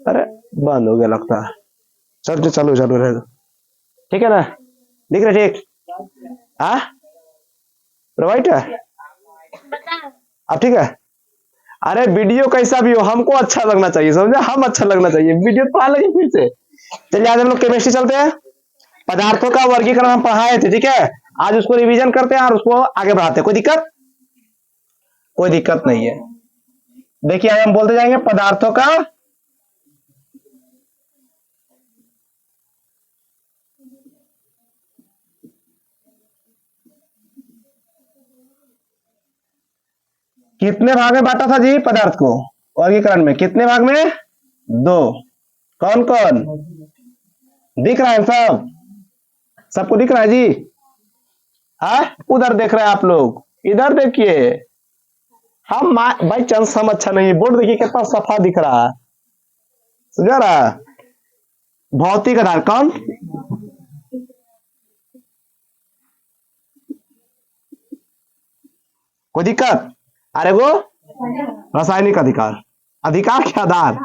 अरे बंद हो गया लगता है। चल चालू चालू रहेगा, ठीक है ना? दिख रहा ठीक? हाँ प्रोवाइड है, अब ठीक है। अरे वीडियो कैसा भी हो हमको अच्छा लगना चाहिए, समझे? हम अच्छा लगना चाहिए, वीडियो पढ़ा लगे फिर से। चलिए आज हम लोग केमिस्ट्री चलते हैं। पदार्थों का वर्गीकरण हम पढ़ाए थे, ठीक है? आज उसको रिवीजन करते हैं और उसको आगे बढ़ाते हैं। कोई दिक्कत? कोई दिक्कत नहीं है। देखिए आज हम बोलते जाएंगे पदार्थों का कितने भाग में बांटा था जी पदार्थ को वर्गीकरण में? कितने भाग में? दो। कौन कौन दिख रहा है? सब सबको दिख रहा है जी? हाँ उधर देख रहे हैं आप लोग, इधर देखिए। हम बाई चांस हम अच्छा नहीं, बोर्ड देखिए कितना सफा दिख रहा है, समझा रहा? भौतिक आधार कौन? कोई दिक्कत? अरे वो रासायनिक अधिकार, अधिकार के आधार।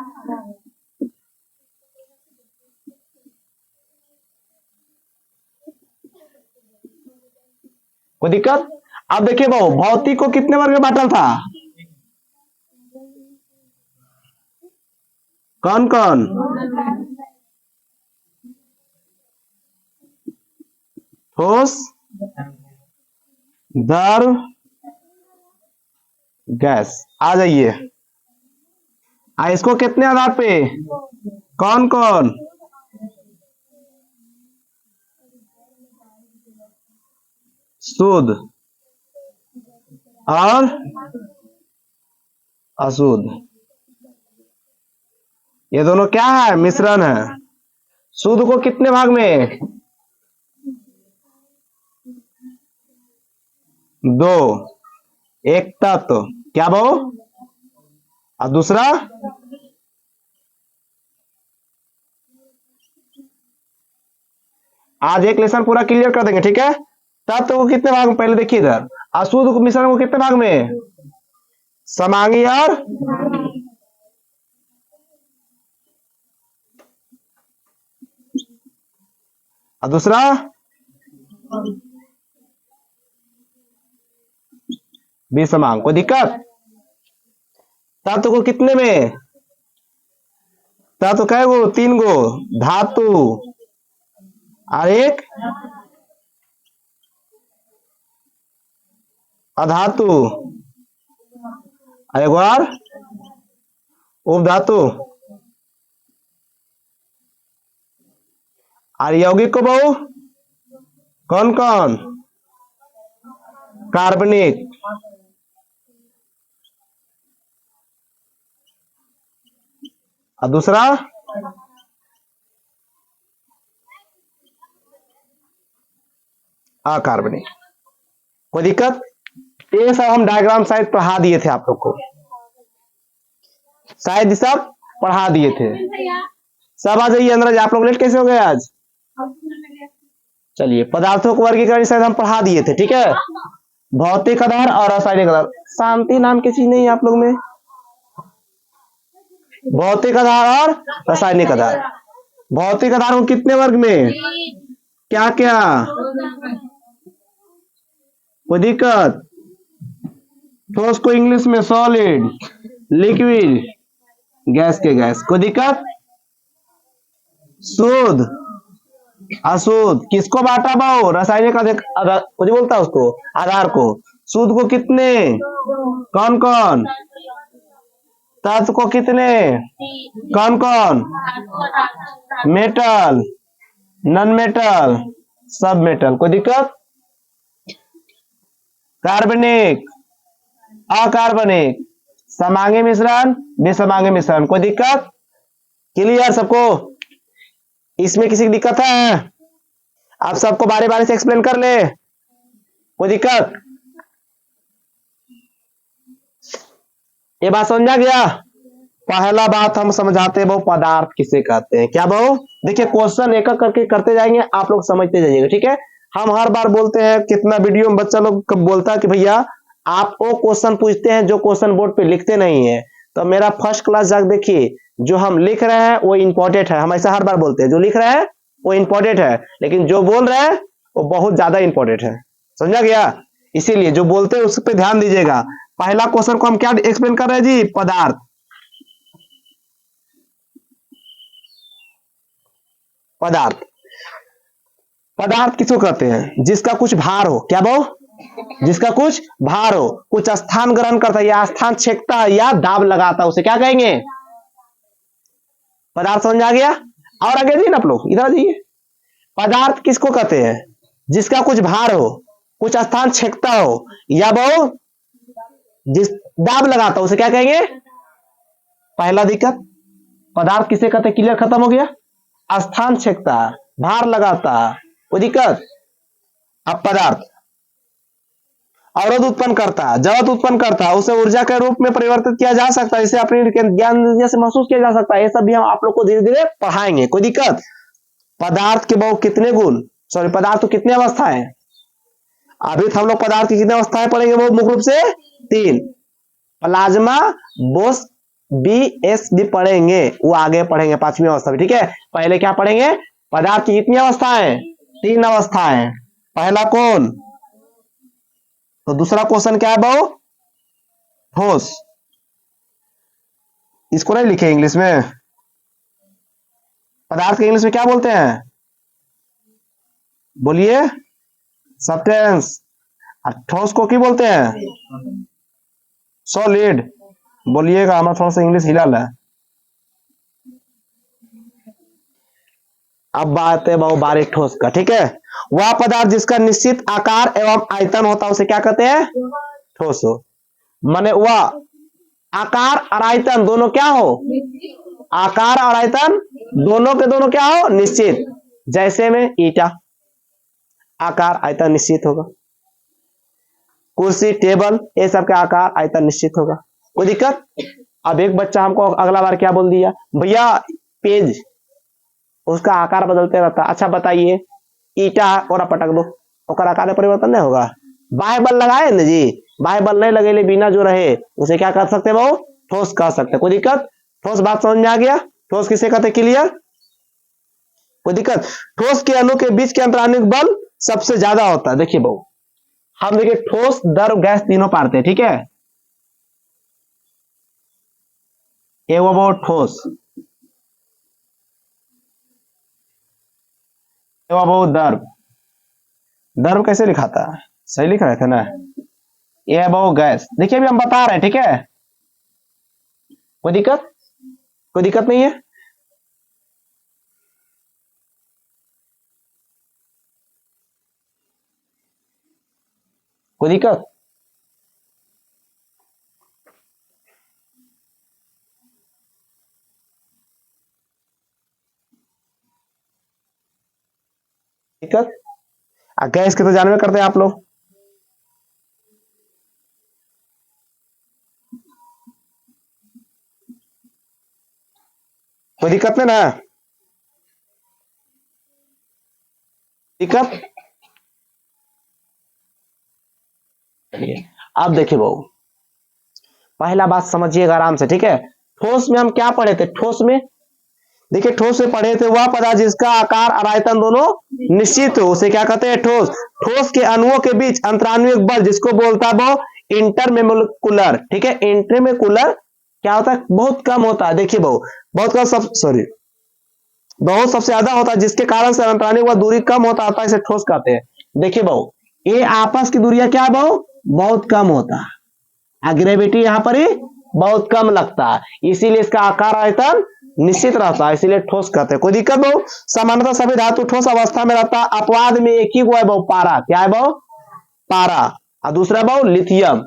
कोई दिक्कत? अब देखिए वो भौतिक को कितने वर्ग में बांटा था? कौन कौन? ठोस, द्रव, गैस। आ जाइए। इसको कितने आधार पे? कौन कौन? शुद्ध और अशुद्ध। ये दोनों क्या है? मिश्रण है। शुद्ध को कितने भाग में? दो। एक तत्व क्या भाव और दूसरा? आज एक लेसन पूरा क्लियर कर देंगे, ठीक है? तत्व को कितने भाग में? पहले देखिए इधर। अशुद्ध को मिश्रण को कितने भाग में? समांगी और दूसरा विषमांग। कोई दिक्कत? तत्व को कितने में? तत्व कै गो? तीन गो। धातु और एक अधातु और एक बार उपधातु। और यौगिक को बहु कौन कौन? कार्बनिक और दूसरा अकार्बनिक। कोई दिक्कत? ये सब हम डायग्राम शायद पढ़ा दिए थे आप लोग को, शायद सब पढ़ा दिए थे। सब आ जाइए अंदर। आप लोग लेट कैसे हो गए आज? चलिए पदार्थों को वर्गीकरण शायद हम पढ़ा दिए थे, ठीक है? भौतिक आधार और रासायनिक आधार। शांति नाम की चीज नहीं है आप लोग में? भौतिक आधार और रासायनिक आधार। भौतिक आधार को कितने वर्ग में? क्या क्या? कोई दिक्कत? ठोस को इंग्लिश में सॉलिड, लिक्विड, गैस के गैस। कोई दिक्कत? शुद्ध, अशुद्ध। किसको बांटा भाव? रासायनिक कुछ बोलता है उसको, आधार को। शुद्ध को कितने? कौन कौन? तत्व को कितने? कौन कौन? मेटल, नॉन मेटल, सब मेटल। कोई दिक्कत? कार्बनिक, अकार्बनिक, समांगी मिश्रण, विषमांगी मिश्रण। कोई दिक्कत? क्लियर सबको? इसमें किसी की दिक्कत है? आप सबको बारी बारी से एक्सप्लेन कर ले। कोई दिक्कत? ये बात समझा गया? पहला बात हम समझाते हैं वो पदार्थ किसे कहते हैं। क्या बहु? देखिए क्वेश्चन एक एक करके करते जाएंगे, आप लोग समझते जाइएगा, ठीक है? हम हर बार बोलते हैं, कितना वीडियो में बच्चा लोग कब बोलता है कि भैया आप वो क्वेश्चन पूछते हैं जो क्वेश्चन बोर्ड पे लिखते नहीं है। तो मेरा फर्स्ट क्लास जाकर देखिए, जो हम लिख रहे हैं वो इंपॉर्टेंट है, हम ऐसा हर बार बोलते हैं, जो लिख रहे हैं वो इंपॉर्टेंट है, लेकिन जो बोल रहे हैं वो बहुत ज्यादा इंपॉर्टेंट है। समझा गया? इसीलिए जो बोलते हैं उस पर ध्यान दीजिएगा। पहला क्वेश्चन को हम क्या एक्सप्लेन कर रहे हैं जी? पदार्थ। पदार्थ, पदार्थ किसको कहते हैं? जिसका कुछ भार हो। क्या भाव? जिसका कुछ भार हो, कुछ स्थान ग्रहण करता है या स्थान छेकता है या दाब लगाता है, उसे क्या कहेंगे? पदार्थ। समझ आ गया? और आगे जी आप लोग इधर जाइए। पदार्थ किसको कहते हैं? जिसका कुछ भार हो, कुछ स्थान छेकता हो या वो जिस दाब लगाता हो, उसे क्या कहेंगे? पहला दिक्कत, पदार्थ किसे कहते? क्लियर, खत्म हो गया। स्थान छेकता, भार लगाता, कोई दिक्कत? अब पदार्थ अवरोध उत्पन्न करता, जड़त्व उत्पन्न करता, उसे ऊर्जा के रूप में परिवर्तित किया जा सकता है, इसे अपने ज्ञान से महसूस किया जा सकता है। ये सब भी हम आप लोग को धीरे धीरे पढ़ाएंगे, कोई दिक्कत? पदार्थ के बहु कितने गुण, सॉरी पदार्थ तो कितने अवस्थाएं? अभी हम लोग पदार्थ की कितने अवस्थाएं पढ़ेंगे? वो मुख्य रूप से 3, प्लाज्मा, बोस, BS भी पढ़ेंगे, वो आगे पढ़ेंगे 5वीं अवस्था में। ठीक है, पहले क्या पढ़ेंगे? पदार्थ की कितनी अवस्थाएं? 3 अवस्थाएं। पहला कौन? तो दूसरा क्वेश्चन क्या है बहु? ठोस। इसको नहीं लिखे इंग्लिश में? पदार्थ के इंग्लिश में क्या बोलते हैं? बोलिए। सब्सटेंस। और ठोस को क्या बोलते हैं? सॉलिड। बोलिएगा, हमारा थोड़ा सा इंग्लिश हिला है। अब बात है बहु बारीक ठोस का। ठीक है, वह पदार्थ जिसका निश्चित आकार एवं आयतन होता है उसे क्या कहते हैं? ठोस हो। माने वह आकार और आयतन दोनों क्या हो? आकार और आयतन दोनों के दोनों क्या हो? निश्चित। जैसे में ईटा, आकार आयतन निश्चित होगा। कुर्सी, टेबल, ये सब का आकार आयतन निश्चित होगा, कोई दिक्कत? अब एक बच्चा हमको अगला बार क्या बोल दिया? भैया पेज, उसका आकार बदलते रहता। अच्छा बताइए, ईटा और पटक दो, ओकर आकार में परिवर्तन नहीं होगा? बाह्य बल लगाए ना जी, बाह्य बल नहीं लगे बिना जो रहे उसे क्या कर सकते? वो ठोस कह सकते, कोई दिक्कत? ठोस बात समझ में आ गया? ठोस किसे कहते? क्लियर, कोई दिक्कत? ठोस के अणु के बीच के अंतराणविक बल सबसे ज्यादा होता है। देखिए बहु, हम देखिए ठोस, द्रव, गैस तीनों पाते हैं। ठीक है, ये वो बहुत ठोस, बहुत द्रव। द्रव कैसे लिखाता है? सही लिख रहे थे ना? ये है वो गैस। देखिए अभी हम बता रहे हैं। ठीक है, कोई दिक्कत? कोई दिक्कत नहीं है? कोई दिक्कत? दिक्कत? गैस के तो जानवे करते हैं आप लोग। कोई दिक्कत नहीं ना? दिक्कत? अब देखिए बहु, पहला बात समझिएगा आराम से। ठीक है, ठोस में हम क्या पढ़े थे? ठोस में देखिए, ठोस में पढ़े थे वह पदार्थ जिसका आकार और आयतन दोनों निश्चित हो, उसे क्या कहते हैं? ठोस। ठोस के अणुओं के बीच अंतराण्विक बल जिसको बोलता है वो इंटरमोलिकुलर। ठीक है, इंटरमोलिकुलर क्या होता है? बहुत कम होता है। देखिए बहु, बहुत कम, सब सॉरी बहुत सबसे ज्यादा होता है, जिसके कारण से अंतराण्विक बल दूरी कम होता है, इसे ठोस कहते हैं। देखिए बहु, ये आपस की दूरियां क्या है बहु? बहुत कम होता है, ग्रेविटी यहाँ पर ही बहुत कम लगता है, इसीलिए इसका आकार आयतन निश्चित रहता है, इसीलिए ठोस कहते हैं। कोई दिक्कत बहु? सामान्यतः सभी धातु ठोस अवस्था में रहता है। अपवाद में एक ही वो है बहु, पारा। क्या है बहु? पारा। और दूसरा बहु लिथियम।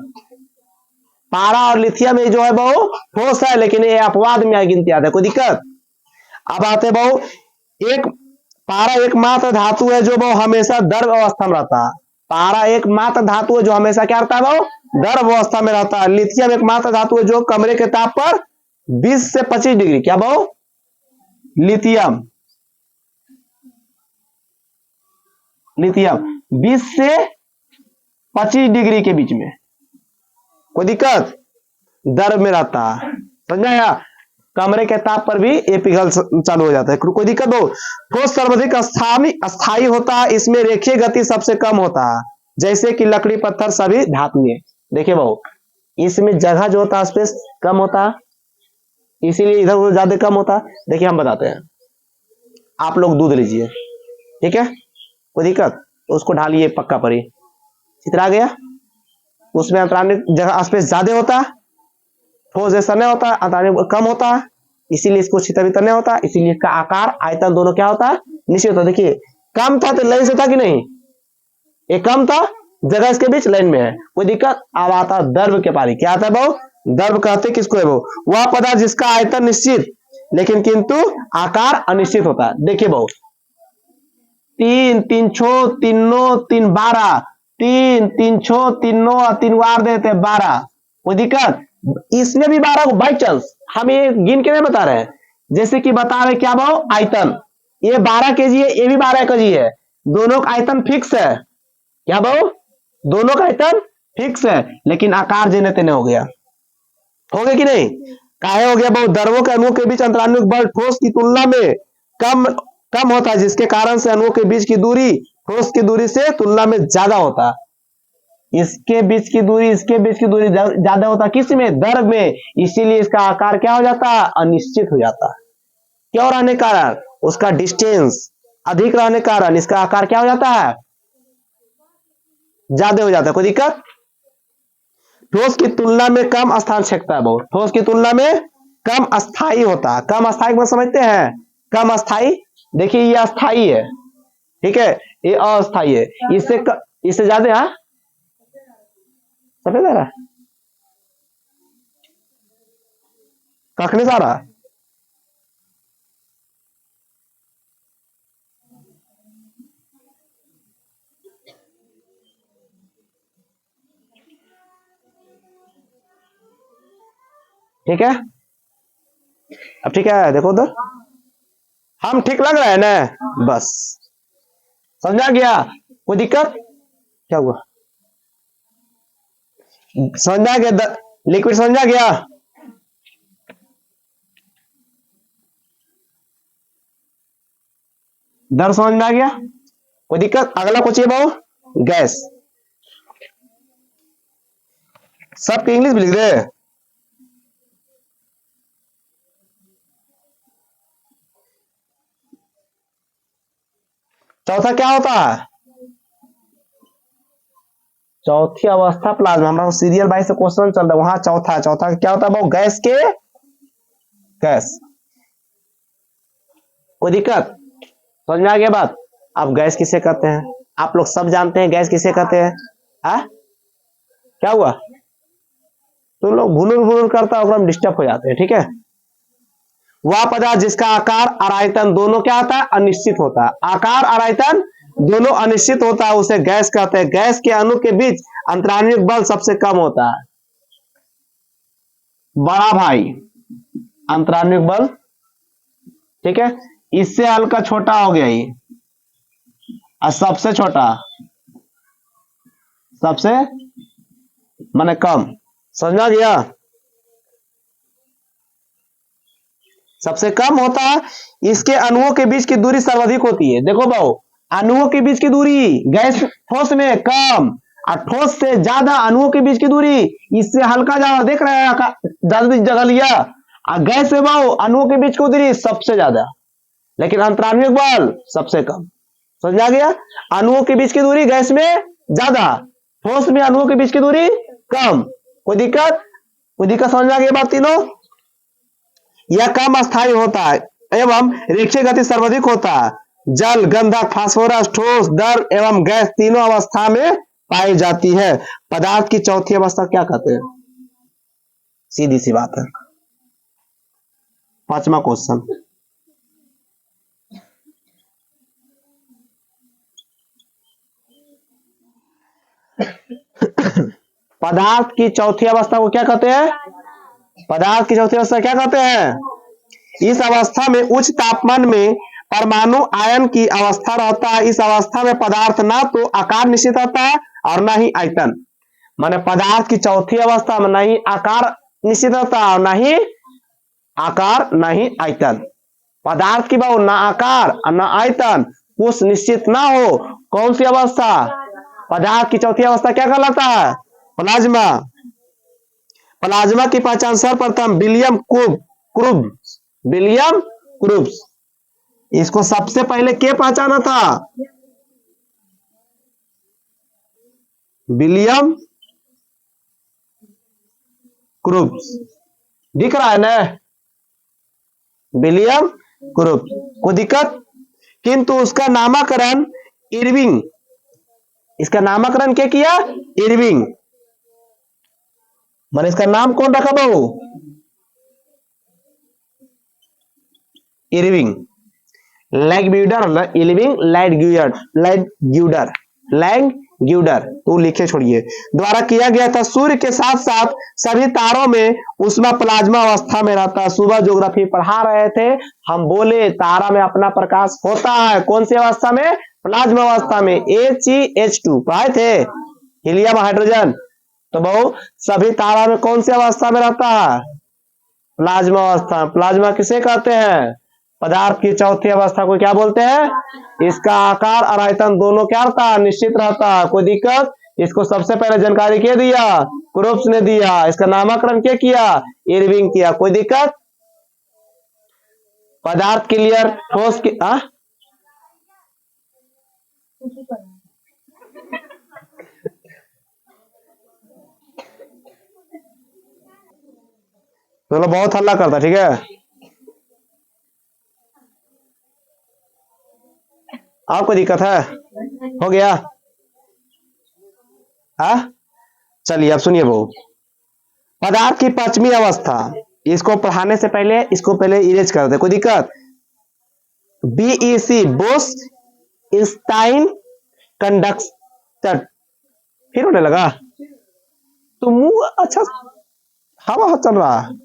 पारा और लिथियम ये जो है बहु ठोस है, लेकिन ये अपवाद में गिनती आता है। कोई दिक्कत? अब आते बहु, एक पारा एकमात्र धातु है जो बहु हमेशा द्रव अवस्था में रहता है। पारा एकमात्र धातु है जो हमेशा क्या रहता है बहु? द्रव अवस्था में रहता है। लिथियम एकमात्र धातु है जो कमरे के ताप पर 20 से 25 डिग्री, क्या बहु? लिथियम, लिथियम 20 से 25 डिग्री के बीच में, कोई दिक्कत? द्रव में रहता है। समझ में आया? कमरे के ताप पर भी ये पिघल चालू हो जाता है। कोई दिक्कत हो? ठोस सर्वाधिक अस्थायी होता है, इसमें रेखीय गति सबसे कम होता है, जैसे कि लकड़ी पत्थर सभी धातुएं। देखिए बहु, इसमें जगह जो होता है स्पेस कम होता है, इसीलिए इधर उधर ज्यादा कम होता है। देखिए हम बताते हैं, आप लोग दूध लीजिए, ठीक है, कोई दिक्कत? उसको ढालिए पक्का पर ही, चित्रा गया, उसमें अंतरानिक जगह स्पेस ज्यादा होता है, ठोस जैसा नहीं होता, अंतरानिक कम होता है, इसीलिए इसको छितर बितर नहीं होता, इसीलिए इसका आकार आयतन दोनों क्या होता है? निश्चित होता है। देखिए कम था तो लाइन से था कि नहीं, ये कम था, जगह इसके बीच लाइन में है, कोई दिक्कत? अब आता द्रव के पारी, क्या आता है बहु? द्रव कहते किसको है बहु? वह पदार्थ जिसका आयतन निश्चित लेकिन किंतु आकार अनिश्चित होता है। देखिए बहु, 3 3 6 3 9 3 12, 3 3 6 3 9 और 3 वार देते 12, कोई दिक्कत? इसमें भी 12 को बाई चांस हम ये गिन के नहीं बता रहे हैं, जैसे कि बता रहे क्या भाव? आयतन, ये 12 केजी है, ये भी 12 केजी है, दोनों का आयतन फिक्स है। क्या भाव? दोनों का आयतन फिक्स है, लेकिन आकार जेने तेने हो गया, हो गया कि नहीं? काहे हो गया भाव? द्रवों के अणुओं के बीच अंतराणु बल ठोस की तुलना में कम होता है, जिसके कारण से अणुओं के बीच की दूरी ठोस की दूरी से तुलना में ज्यादा होता है। इसके बीच की दूरी, इसके बीच की दूरी ज्यादा होता है, किस में? द्रव में, इसीलिए इसका आकार क्या हो जाता है? अनिश्चित हो जाता है। क्यों रहने कारण? उसका डिस्टेंस अधिक रहने कारण इसका आकार क्या हो जाता है? ज्यादा हो जाता है। कोई दिक्कत? ठोस की तुलना में कम स्थान छेकता है बहुत, ठोस की तुलना में कम अस्थाई होता है। कम अस्थाई को समझते हैं? कम अस्थाई, देखिए ये अस्थाई है, ठीक है, ये अस्थाई है, इससे ज्यादा है सफेद आ रहा है, कखने से आ रहा है? ठीक है, अब ठीक है, देखो उधर, हम ठीक लग रहा है ना? बस समझा गया? कोई दिक्कत? क्या हुआ? समझा गया? लिक्विड समझा गया? दर समझ में आ गया? कोई दिक्कत? अगला कुछ भाव? गैस। सबके इंग्लिश भी लिख रहे? चौथा क्या होता है? चौथी अवस्था प्लाज्मा, हमारा सीरियल बाई से क्वेश्चन चल रहा है, वहां चौथा क्या होता है भाव? गैस के गैस। कोई दिक्कत? समझ में आ गया बात? अब गैस किसे कहते हैं? आप लोग सब जानते हैं गैस किसे कहते हैं? क्या हुआ? तुम लोग भूल करता होगा, डिस्टर्ब हो जाते हैं, ठीक है। वह पदार्थ जिसका आकार और आयतन दोनों क्या होता है? अनिश्चित होता है। आकार और आयतन दोनों अनिश्चित होता है, उसे गैस कहते हैं। गैस के अणु के बीच अंतराण्विक बल सबसे कम होता है। बड़ा भाई अंतराण्विक बल, ठीक है, इससे हल्का छोटा हो गया ये, और सबसे छोटा सबसे माने कम। समझा गया? सबसे कम होता है, इसके अणुओं के बीच की दूरी सर्वाधिक होती है। देखो भाऊ, अणुओं के बीच की दूरी गैस ठोस में कम, और ठोस से ज्यादा अणुओं के बीच की दूरी, इससे हल्का ज्यादा, देख रहे हैं ज्यादा जगह लिया, और गैस में भाऊ अणुओं के बीच की दूरी सबसे ज्यादा, लेकिन अंतराण्विक बल सबसे कम। समझा गया? अणुओं के बीच की दूरी गैस में ज्यादा, ठोस में अणुओं के बीच की दूरी कम। कोई दिक्कत? कोई दिक्कत? समझ आ गई बात तीनों? यह कम अस्थायी होता है एवं रेखीय गति सर्वाधिक होता है। जल, गंधक, फास्फोरस, ठोस, द्रव एवं गैस तीनों अवस्था में पाई जाती है। पदार्थ की चौथी अवस्था क्या कहते हैं? सीधी सी बात है। 5वां क्वेश्चन, पदार्थ की चौथी अवस्था को क्या कहते हैं? पदार्थ की चौथी अवस्था क्या कहते हैं? इस अवस्था में उच्च तापमान में परमाणु आयन की अवस्था रहता है। इस अवस्था में पदार्थ ना तो आकार निश्चित होता है और ना ही आयतन। माने पदार्थ की चौथी अवस्था में ना ही आकार निश्चित होता है और ना ही आकार नहीं आयतन। पदार्थ की बहु ना आकार ना आयतन, कुछ निश्चित ना हो, कौन सी अवस्था? पदार्थ की चौथी अवस्था क्या कहलाता है? प्लाज्मा। प्लाज्मा की पहचान सर्वप्रथम विलियम क्रूब विलियम क्रूब्स, इसको सबसे पहले के पहचाना था? विलियम क्रूब्स। दिख रहा है ना? विलियम क्रूब्स। कोई दिक्कत? किंतु उसका नामकरण इरविंग, इसका नामकरण क्या किया? इरविंग। मैंने इसका नाम कौन रखा बाबू? इरविंग। लैंगग्यूडर, इरविंग लैंगग्यूडर तो लिखे छोड़िए, द्वारा किया गया था। सूर्य के साथ साथ सभी तारों में उष्मा प्लाज्मा अवस्था में रहता है। सुबह ज्योग्राफी पढ़ा रहे थे, हम बोले तारा में अपना प्रकाश होता है, कौन सी अवस्था में? प्लाज्मा अवस्था में। HEH2 पढ़ाए थे, हीलियम हाइड्रोजन। तो बहु सभी तारा में कौन सी अवस्था में रहता है? प्लाज्मा अवस्था। प्लाज्मा किसे कहते हैं? पदार्थ की चौथी अवस्था को क्या बोलते हैं? इसका आकार और आयतन दोनों क्या रहता है? निश्चित रहता है। कोई दिक्कत? इसको सबसे पहले जानकारी क्या दिया? क्रूब्स ने दिया। इसका नामकरण क्या किया? इरविंग किया। कोई दिक्कत? पदार्थ क्लियर। ठोस की चलो बहुत हल्ला करता, ठीक है? आपको दिक्कत है? हो गया? चलिए अब सुनिए बहु, पदार्थ की पांचवी अवस्था, इसको पढ़ाने से पहले इसको पहले इरेज कर दे। कोई दिक्कत? BEC Bose Einstein conductor. फिर होने लगा तो मुंह अच्छा हवा चल रहा है।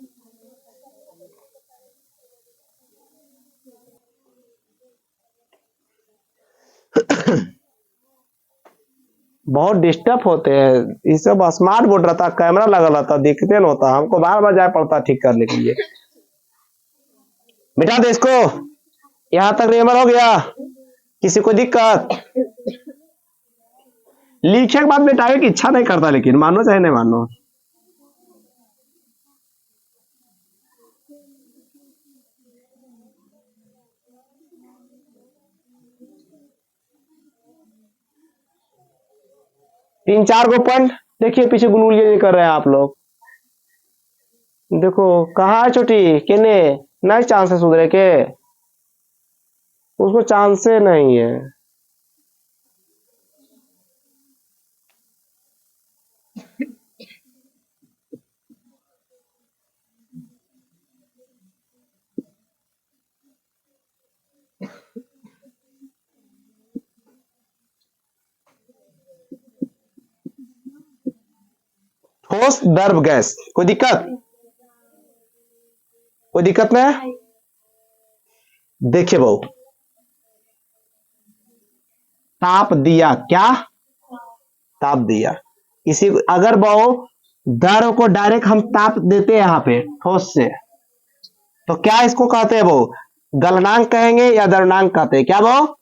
बहुत डिस्टर्ब होते हैं, ये सब स्मार्ट बोर्ड रहता, कैमरा लगा रहता, दिखते न होता, हमको बार बार जाए पड़ता ठीक करने के लिए। बिठा दे इसको। यहां तक रेमर हो गया? किसी को दिक्कत? लिखे के बाद मिटाने की इच्छा नहीं करता, लेकिन मानो चाहे नहीं मानो। तीन चार गो पॉइंट देखिए, पीछे गुलगुलिये नहीं कर रहे हैं आप लोग। देखो कहा है छोटी केने, नहीं चांस है सुधरे के, उसको चांसे नहीं है। ठोस द्रव गैस। कोई दिक्कत? कोई दिक्कत नहीं? देखिए बहु, ताप दिया, क्या ताप दिया, इसी अगर बहु द्रव को डायरेक्ट हम ताप देते हैं यहाँ पे ठोस से, तो क्या इसको कहते हैं वो? गलनांक कहेंगे या द्रवनांक कहते हैं? क्या वो?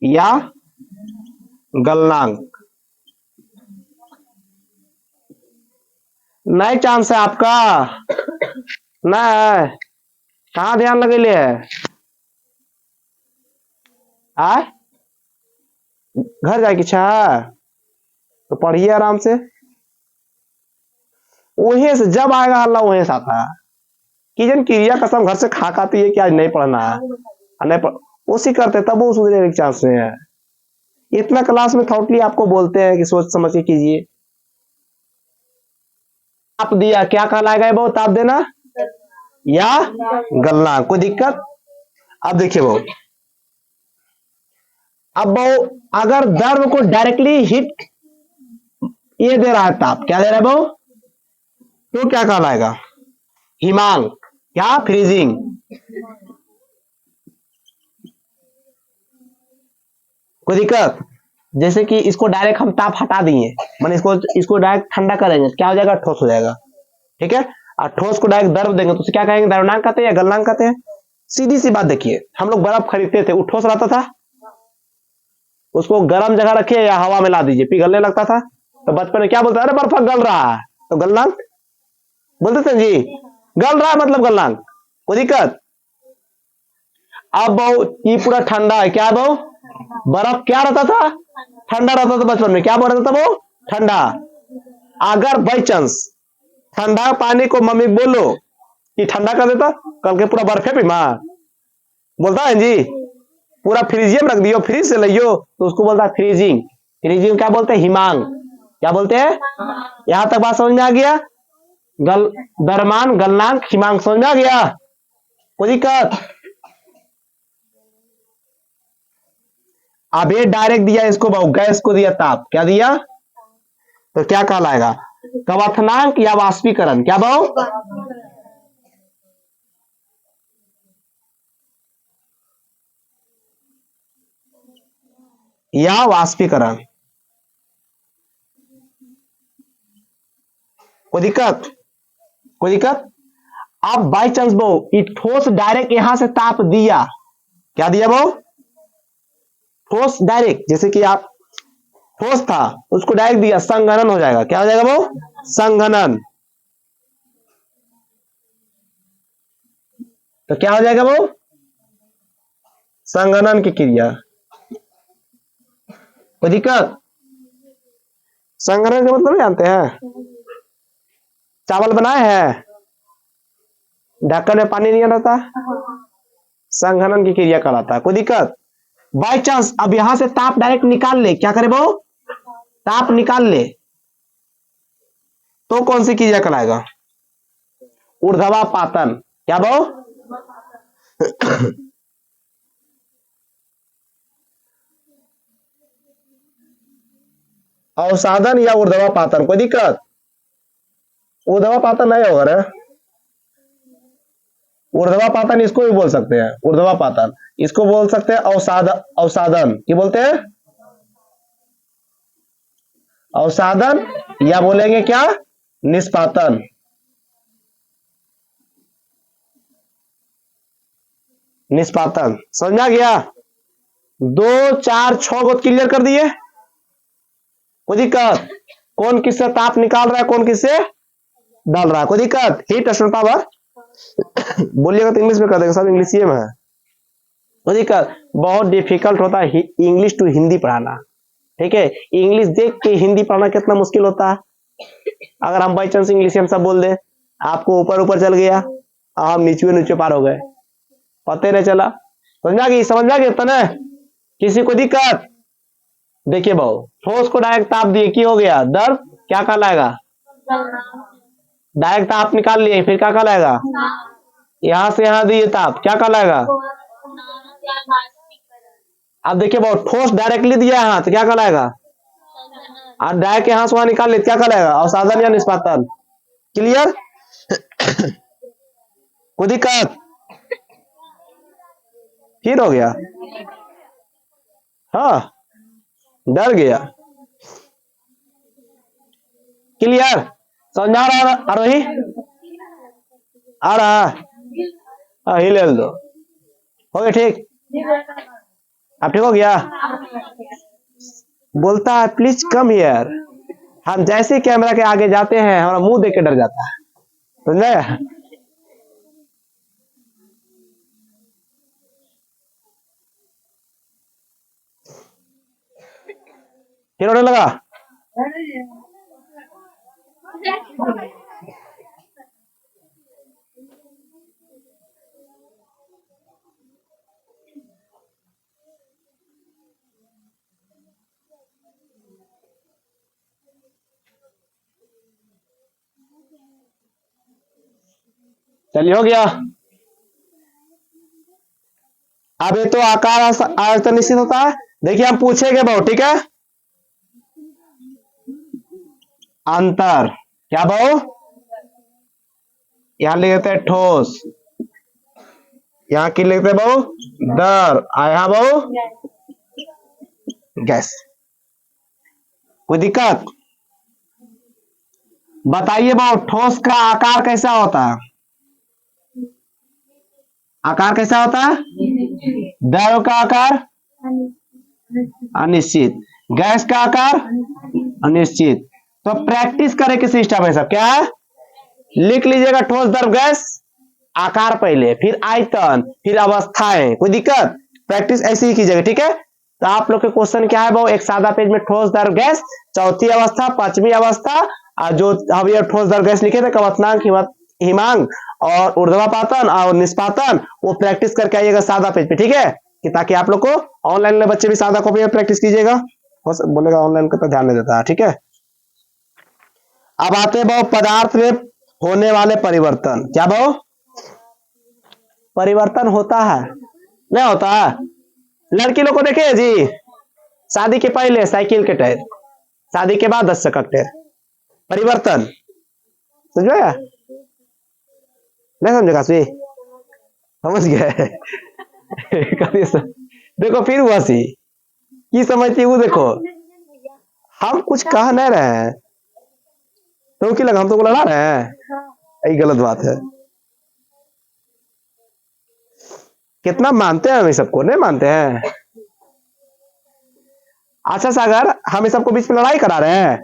या गलनांक? नहीं चांस है आपका, नहीं। कहाँ ध्यान लगे लिए है? घर जाए की इच्छा है तो पढ़िए आराम से, वहीं से जब आएगा हल्ला वहीं से आता है। कि जन क्रिया कसम घर से खा खाती है कि आज नहीं पढ़ना है, नहीं पढ़, उसी करते तब वो सुधरने के चांस में है। इतना क्लास में थॉटली आपको बोलते हैं कि सोच समझ के कीजिए। ताप दिया क्या कहलाएगा? वो ताप देना या गलना? कोई दिक्कत? अब देखिए वो, अब वो अगर द्रव को डायरेक्टली हिट ये दे रहा है ताप, क्या दे रहा है वो? तो क्या कहलाएगा? हिमांक, क्या फ्रीजिंग? कोई दिक्कत? जैसे कि इसको डायरेक्ट हम ताप हटा दिए, मैंने इसको डायरेक्ट ठंडा करेंगे, क्या हो जाएगा, ठोस हो जाएगा। ठीक है, और ठोस को डायरेक्ट द्रव देंगे तो उसे क्या कहेंगे, द्रवनांक कहते हैं या गलनांक कहते हैं। सीधी सी बात देखिए, हम लोग बर्फ खरीदते थे, वो ठोस रहता था, उसको गर्म जगह रखिए या हवा में ला दीजिए, पिघलने लगता था। तो बचपन में क्या बोलते, अरे बर्फ गल रहा है, तो गलनांक बोलते थे जी, गल रहा है मतलब गलनांक, कोई दिक्कत। अब ये पूरा ठंडा है, क्या बहु, बर्फ क्या रहता था, ठंडा रहता था। बचपन में क्या बोल रहा था वो, ठंडा। अगर बाई चांस ठंडा पानी को मम्मी बोलो कि ठंडा कर देता, कल के पूरा बर्फ है बीमार, बोलता है जी, पूरा फ्रीजियम रख दियो, फ्रीज से लियो, तो उसको बोलता है फ्रीजिंग। फ्रीजिंग क्या बोलते हैं, हिमांग, क्या बोलते हैं। यहां तक बात समझ में आ गया, द्रव्यमान, गलनांक, हिमांक समझ में आ गया, कोई दिक्कत। अब ये डायरेक्ट दिया इसको बहु, गैस को दिया ताप, क्या दिया, तो क्या कहलाएगा, कवथनांक या वाष्पीकरण, क्या बहु, या वाष्पीकरण, कोई दिक्कत, कोई दिक्कत। अब बाई चांस बहु ठोस डायरेक्ट यहां से ताप दिया, क्या दिया बहु, ठोस डायरेक्ट, जैसे कि आप ठोस था उसको डायरेक्ट दिया, संघनन हो जाएगा, क्या हो जाएगा वो, संघनन। तो क्या हो जाएगा वो, संघनन की क्रिया, कोई दिक्कत। संघनन का मतलब जानते हैं, चावल बनाए हैं, ढक्कन में पानी नहीं रहता, संघनन की क्रिया कहलाता है, कोई दिक्कत। बाई चांस अब यहां से ताप डायरेक्ट निकाल ले, क्या करे वो, ताप निकाल ले, तो कौन सी क्रिया कहलाएगा, ऊर्ध्वापातन, क्या वो, अवसादन या ऊर्ध्वापातन, कोई दिक्कत। ऊर्ध्वापातन नहीं होगा रे, ऊर्ध्वापातन इसको भी बोल सकते हैं, ऊर्ध्वापातन, इसको बोल सकते हैं अवसादन, क्या बोलते हैं, अवसादन, या बोलेंगे क्या, निष्पातन। निष्पातन समझ में आ गया, 2 4 6 को क्लियर कर दिए, कोई दिक्कत। कौन किससे ताप निकाल रहा है, कौन किससे डाल रहा है, कोई दिक्कत। हीट ट्रांसफर पावर बोलिएगा तो इंग्लिश में कर देगा, सब इंग्लिश में है, कोई दिक्कत। बहुत डिफिकल्ट होता है इंग्लिश टू हिंदी पढ़ाना, ठीक है। इंग्लिश देख के हिंदी पढ़ना कितना मुश्किल होता है। अगर हम बाई चांस इंग्लिश हम सब बोल दे, आपको ऊपर ऊपर चल गया, हम नीचे नीचे पार हो गए, पता ही नहीं चला। समझ आ गई, समझ आ गई तना, किसी को दिक्कत। देखिए बहु, ठोस को डायरेक्ट ताप दिए, की हो गया, द्रव, क्या कहलाएगा, डायरेक्ट ताप निकाल लिए, फिर क्या कहलाएगा, यहां से यहां दिए ताप, क्या कहलाएगा। अब देखिए बहुत, ठोस डायरेक्टली दिया यहां तो क्या कहलाएगा, और डायरेक्ट यहां से वहां निकाल ले, क्या कहलाएगा, अवसादन या निष्पादन। क्लियर, कोई दिक्कत, फिर हो गया, हाँ डर गया। क्लियर, समझ आ रहा, आरोही आ रहा, हाँ हिल दो, हो गया ठीक, अब ठीक हो गया। बोलता है प्लीज कम हियर, हम जैसे कैमरा के आगे जाते हैं हमारा मुंह देख के डर जाता है, समझे। फिर होने लगा, चलिए हो गया। अब ये तो आकार आयतन निश्चित होता है। देखिए हम पूछेंगे बहुत, ठीक है, अंतर, क्या बहु, यहां लिख देते हैं ठोस, यहां की लिखते हैं बहु दर, यहां बहु गैस, कोई दिक्कत? बताइए भाव, ठोस का आकार कैसा होता है? आकार कैसा होता है? द्रव का आकार अनिश्चित, गैस का आकार अनिश्चित। तो प्रैक्टिस करें किस सिस्टम में सब क्या है? लिख लीजिएगा, ठोस द्रव गैस, आकार पहले, फिर आयतन, फिर अवस्थाएं। कोई दिक्कत? प्रैक्टिस ऐसे ही कीजिएगा, ठीक है। तो आप लोग के क्वेश्चन क्या है भाव? एक सादा पेज में ठोस द्रव गैस, चौथी अवस्था, पांचवी अवस्था, और जो हम ये ठोस द्रव गैस लिखे थे, कवचनांक, हिमांक और ऊर्ध्वापातन और निष्पातन, वो प्रैक्टिस करके आइएगा सादा पेज पे, ठीक है, कि ताकि आप लोग को ऑनलाइन में बच्चे भी सादा कॉपी में प्रैक्टिस कीजिएगा। बोलेगा ऑनलाइन का तो ध्यान नहीं देता, ठीक है। अब आते हैं भाव पदार्थ में होने वाले परिवर्तन। क्या भाव? परिवर्तन होता है, नहीं होता है? लड़की लोग को देखे जी, शादी के पहले साइकिल के टायर, शादी के बाद 10 चक्का टायर। परिवर्तन समझ गया? नहीं समझेगा? समझ गए? देखो फिर हुआ सी की समझती वो, देखो हम कुछ कह नहीं रहे हैं तो क्या लगा हम तो लड़ा रहे हैं? यही गलत बात है। कितना मानते हैं हम इस सबको? नहीं मानते हैं। अच्छा सागर, हम इस सबको बीच में लड़ाई करा रहे हैं?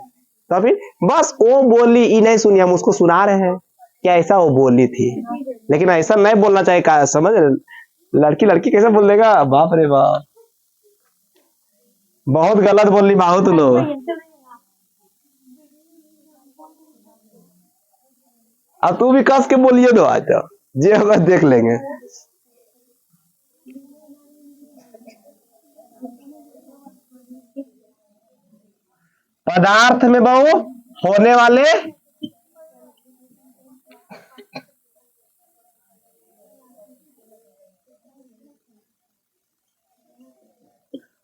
तो अभी बस वो बोली ही नहीं सुनी, हम उसको सुना रहे हैं क्या ऐसा वो बोली थी, लेकिन ऐसा नहीं बोलना चाहिए। समझ, लड़की लड़की कैसे बोल देगा? बाप रे बाप, बहुत गलत बोली बहुत लोग। अब तू भी कस के बोलिए दो, आज जे होगा देख लेंगे। पदार्थ में बहु होने वाले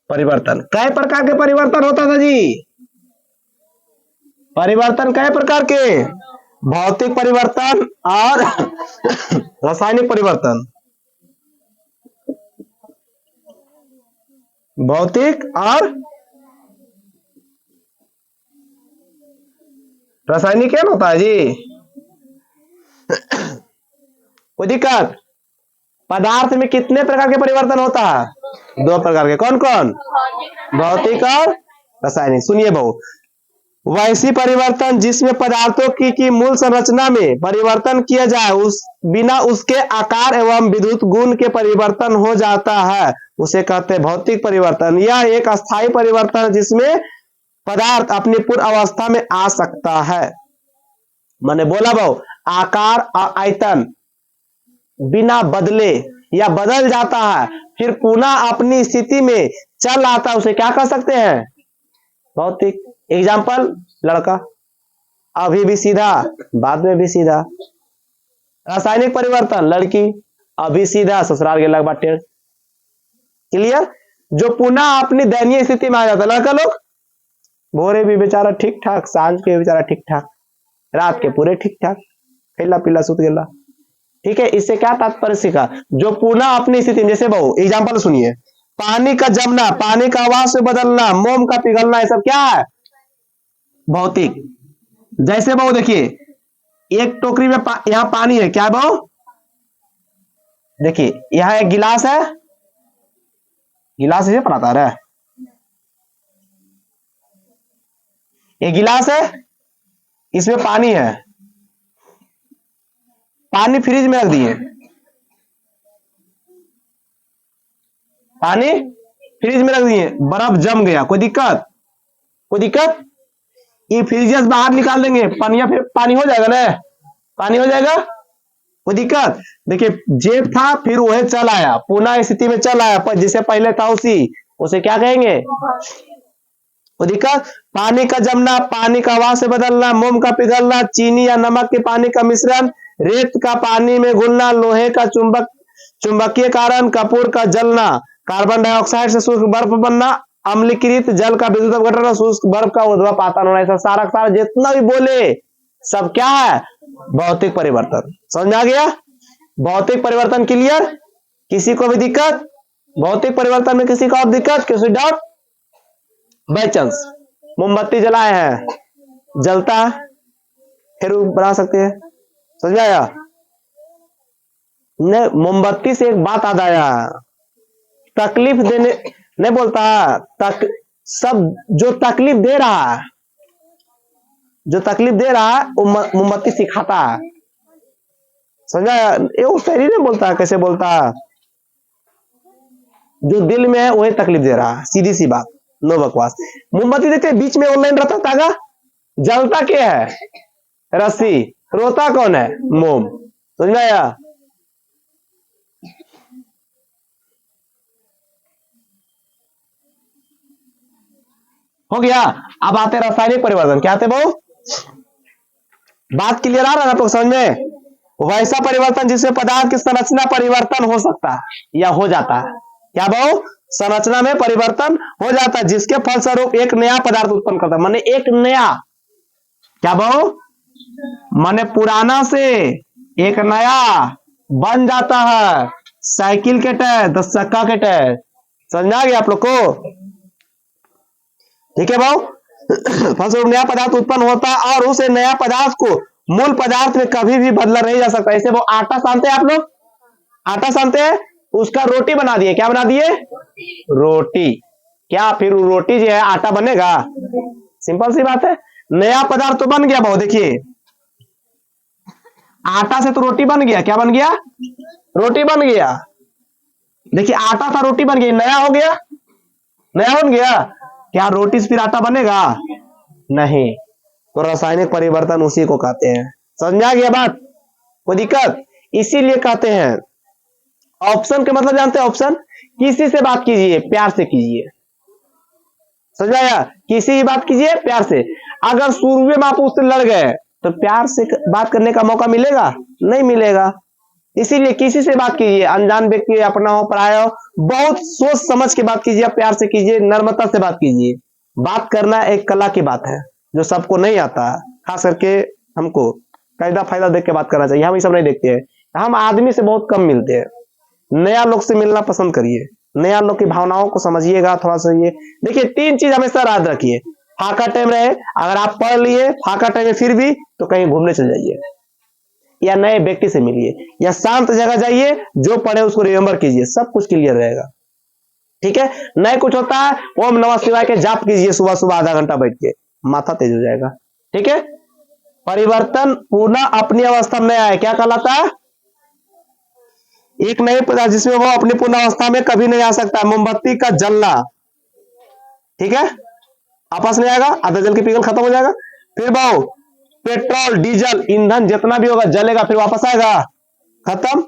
परिवर्तन, कई प्रकार के परिवर्तन होता था जी? परिवर्तन कई प्रकार के? भौतिक परिवर्तन और रासायनिक परिवर्तन। भौतिक और रासायनिक क्या होता है जी? कोई दिक्कत? पदार्थ में कितने प्रकार के परिवर्तन होता है? 2 प्रकार के। कौन कौन? भौतिक और रासायनिक। सुनिए बहु, वैसी परिवर्तन जिसमें पदार्थों की मूल संरचना में परिवर्तन किया जाए, उस बिना उसके आकार एवं विद्युत गुण के परिवर्तन हो जाता है, उसे कहते हैं भौतिक परिवर्तन। यह एक अस्थायी परिवर्तन है जिसमें पदार्थ अपनी पूर्व अवस्था में आ सकता है। मैंने बोला बहु, आकार और आयतन बिना बदले या बदल जाता है, फिर पुनः अपनी स्थिति में चल आता है, उसे क्या कह सकते हैं? भौतिक। एग्जाम्पल, लड़का अभी भी सीधा, बाद में भी सीधा। रासायनिक परिवर्तन, लड़की अभी सीधा, ससुराल के लग बाटे। क्लियर? जो पुनः अपनी दयनीय स्थिति में आ जाता है। लड़का लोग भोरे भी बेचारा ठीक ठाक, सांझ के बेचारा ठीक ठाक, रात के पूरे ठीक ठाक, खेला पीला सुत गेला, ठीक है। इससे क्या तात्पर्य सीखा? जो पुनः अपनी स्थिति में, जैसे बहु एग्जाम्पल सुनिए, पानी का जमना, पानी का आवाज से बदलना, मोम का पिघलना, ये सब क्या है? भौतिक। जैसे बहु देखिए, एक टोकरी में यहाँ पानी है, क्या है बहु? देखिए यहाँ एक गिलास है, गिलास से पढ़ाता रहा, एक गिलास है, इसमें पानी है, पानी फ्रिज में रख दिए, पानी फ्रिज में रख दिए, बर्फ जम गया, कोई दिक्कत? कोई दिक्कत? ये फ्रिज से बाहर निकाल देंगे, पानी फिर पानी हो जाएगा ना, पानी हो जाएगा, कोई दिक्कत? देखिए जेब था, फिर वह चल आया, पुनः स्थिति में चल आया, पर जिसे पहले था उसे क्या कहेंगे? कोई दिक्कत? पानी का जमना, पानी का हवा से बदलना, मोम का पिघलना, चीनी या नमक के पानी का मिश्रण, रेत का पानी में घुलना, लोहे का चुंबकीय कारण, कपूर का जलना, कार्बन डाइऑक्साइड से शुष्क बर्फ बनना, अम्लीकृत जल का विद्युत अपघटन, शुष्क बर्फ का ऊर्ध्वपातन होना। ऐसा सारा जितना भी बोले सब क्या है? भौतिक परिवर्तन। समझ में आ गया? भौतिक परिवर्तन क्लियर? किसी को भी दिक्कत? भौतिक परिवर्तन में किसी को और दिक्कत, किसी डाउट? बाय चांस मोमबत्ती जलाए हैं, जलता फिर बना सकते हैं, समझ आया? नहीं, मोमबत्ती से एक बात याद आया, तकलीफ देने नहीं बोलता, सब जो तकलीफ दे रहा है, जो तकलीफ दे रहा है वो मोमबत्ती सिखाता है, समझा? ये वो सही नहीं बोलता, कैसे बोलता? जो दिल में है वही तकलीफ दे रहा है, सीधी सी बात, नो बकवास। मोमबत्ती देखते बीच में ऑनलाइन रहता तागा, जलता क्या है? रस्सी। रोता कौन है? मोम। समझ में आया? हो गया। अब आते रासायनिक परिवर्तन, क्या आते बहु? बात क्लियर आ रहा है तो समझ में? वैसा परिवर्तन जिसमें पदार्थ की संरचना परिवर्तन हो सकता है या हो जाता है, क्या बहु? संरचना में परिवर्तन हो जाता है, जिसके फलस्वरूप एक नया पदार्थ उत्पन्न करता है, माने एक नया, क्या बहु? माने पुराना से एक नया बन जाता है। साइकिल के टायर, 10 चक्का के टायर, समझ आ गया आप लोग को? ठीक है भाव? फलस्वरूप नया पदार्थ उत्पन्न होता है और उस नया पदार्थ को मूल पदार्थ में कभी भी बदला नहीं जा सकता। ऐसे वो आटा सानते हैं आप लोग, आटा सानते हैं, उसका रोटी बना दिए, क्या बना दिए? रोटी। क्या फिर रोटी जो है आटा बनेगा? सिंपल सी बात है, नया पदार्थ तो बन गया भाव। देखिए आटा से तो रोटी बन गया, क्या बन गया? रोटी बन गया। देखिए आटा था, रोटी बन गई, नया हो गया, नया बन गया। क्या रोटी से फिर आटा बनेगा? नहीं। तो रासायनिक परिवर्तन उसी को कहते हैं। समझ आ गया बात? कोई दिक्कत? इसीलिए कहते हैं ऑप्शन के मतलब जानते हैं? ऑप्शन, किसी से बात कीजिए प्यार से कीजिए, समझ आया? किसी भी बात कीजिए प्यार से। अगर शुरू में आप उससे लड़ गए तो प्यार से बात करने का मौका मिलेगा? नहीं मिलेगा। इसीलिए किसी से बात कीजिए, अनजान व्यक्ति, अपना हो पराया हो, बहुत सोच समझ के बात कीजिए, प्यार से कीजिए, नर्मता से बात कीजिए। बात करना एक कला की बात है जो सबको नहीं आता, खास करके हमको कायदा फायदा देख के बात करना चाहिए। हम ये सब नहीं देखते हैं, हम आदमी से बहुत कम मिलते हैं। नया लोग से मिलना पसंद करिए, नया लोग की भावनाओं को समझिएगा थोड़ा सा। ये देखिए 3 चीज हमेशा याद रखिए, फाका टाइम रहे, अगर आप पढ़ लिए फाका टाइम में फिर भी तो कहीं घूमने चल जाइए, या नए व्यक्ति से मिलिए, या शांत जगह जाइए, जो पढ़े उसको रिमेंबर कीजिए, सब कुछ क्लियर रहेगा। ठीक है? नहीं कुछ होता है, ओम नमः शिवाय के जाप कीजिए सुबह सुबह आधा घंटा बैठ के, माथा तेज हो जाएगा। ठीक है? परिवर्तन पुनः अपनी अवस्था में आए, क्या कहलाता है? एक नए पदार्थ जिसमें वो अपनी पूर्ण अवस्था में कभी नहीं आ सकता। मोमबत्ती का जलना, ठीक है, आपस में आएगा, आधा जल के पिघल खत्म हो जाएगा। फिर भाव पेट्रोल डीजल ईंधन जितना भी होगा जलेगा, फिर वापस आएगा, खत्म।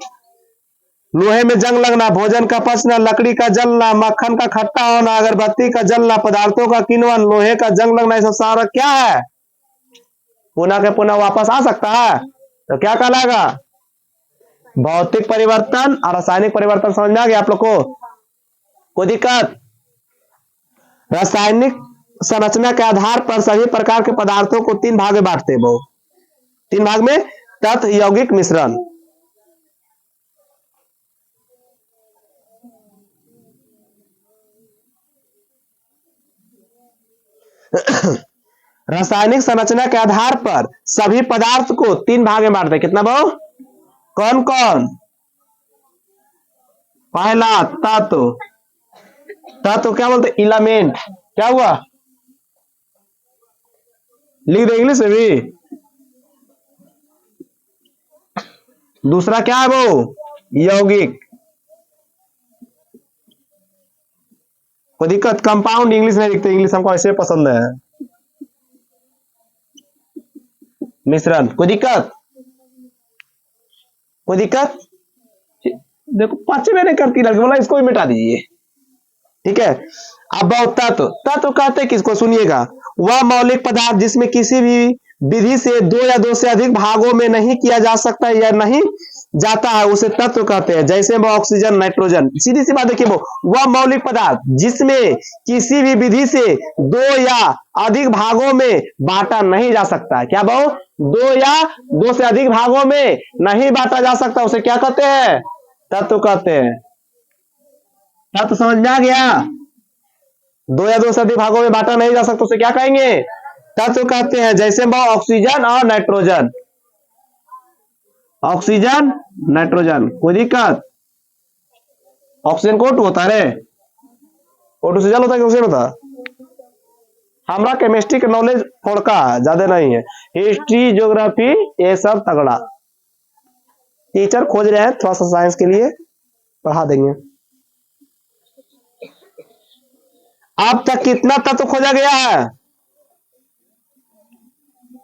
लोहे में जंग लगना, भोजन का पचना, लकड़ी का जलना, मक्खन का खट्टा होना, अगरबत्ती का जलना, पदार्थों का किण्वन, लोहे का जंग लगना, ये सब सारा क्या है? पुनः के पुनः वापस आ सकता है, तो क्या कहलाएगा? भौतिक परिवर्तन और रासायनिक परिवर्तन। समझ में आ गया आप लोग को? कोई दिक्कत? रासायनिक संरचना के आधार पर सभी प्रकार के पदार्थों को 3 भाग में बांटते हैं। 3 भाग में, तत्व, यौगिक, मिश्रण। रासायनिक संरचना के आधार पर सभी पदार्थ को 3 भाग में बांटते हैं। कितना भाव? कौन कौन? पहला तत्व, तत्व क्या बोलते? एलिमेंट। क्या हुआ? लिख दो इंग्लिश में भी। दूसरा क्या है वो? यौगिक। कोई दिक्कत? कंपाउंड इंग्लिश नहीं लिखते, इंग्लिश हमको ऐसे पसंद है। मिश्रण। कोई दिक्कत? कोई दिक्कत? देखो 5 महीने करती लड़की, बोला इसको भी मिटा दीजिए। ठीक है? अब तत्व, तत्व कहते हैं किसको? सुनिएगा, वह मौलिक पदार्थ जिसमें किसी भी विधि से 2 या 2 से अधिक भागों में नहीं किया जा सकता या नहीं जाता है, उसे तत्व कहते हैं। जैसे वो ऑक्सीजन, नाइट्रोजन। सीधी सी बात देखिए, वो वह मौलिक पदार्थ जिसमें किसी भी विधि से 2 या अधिक भागों में बांटा नहीं जा सकता। क्या भाव? 2 या 2 से अधिक भागों में नहीं बांटा जा सकता, उसे क्या कहते हैं? तत्व कहते हैं। तत्व समझ में आ गया? दो या दो से अधिक भागों में बांटा नहीं जा सकता, उसे क्या कहेंगे? तत्व कहते हैं। जैसे भाव ऑक्सीजन और नाइट्रोजन, ऑक्सीजन नाइट्रोजन, कोई दिक्कत? ऑक्सीजन को O2 होता है रे, O2 से जल होता है कि ऑक्सीजन होता है? हमारा केमिस्ट्री का नॉलेज थोड़ा ज्यादा नहीं है, हिस्ट्री ज्योग्राफी ये सब तगड़ा। टीचर खोज रहे हैं थोड़ा सा साइंस के लिए, पढ़ा देंगे। अब तक कितना तत्व खोजा गया है?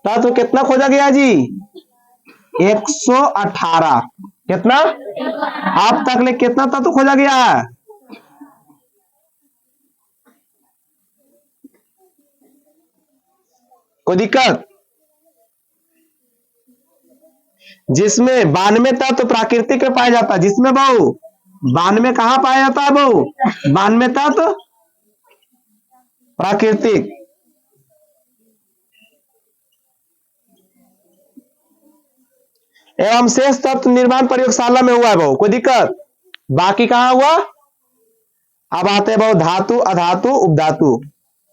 तत्व कितना खोजा गया जी? 118। कितना? अब तक ले कितना तत्व खोजा गया है? कोई दिक्कत? जिसमें 92 तत्व प्राकृतिक में पाया जाता है, जिसमें बहु 92 कहां पाया जाता है बहु? 92 तत्व प्राकृतिक। एवं शेष तत्व निर्माण प्रयोगशाला में हुआ है बहु, कोई दिक्कत? बाकी कहां हुआ? अब आते हैं बहु धातु, अधातु, उपधातु।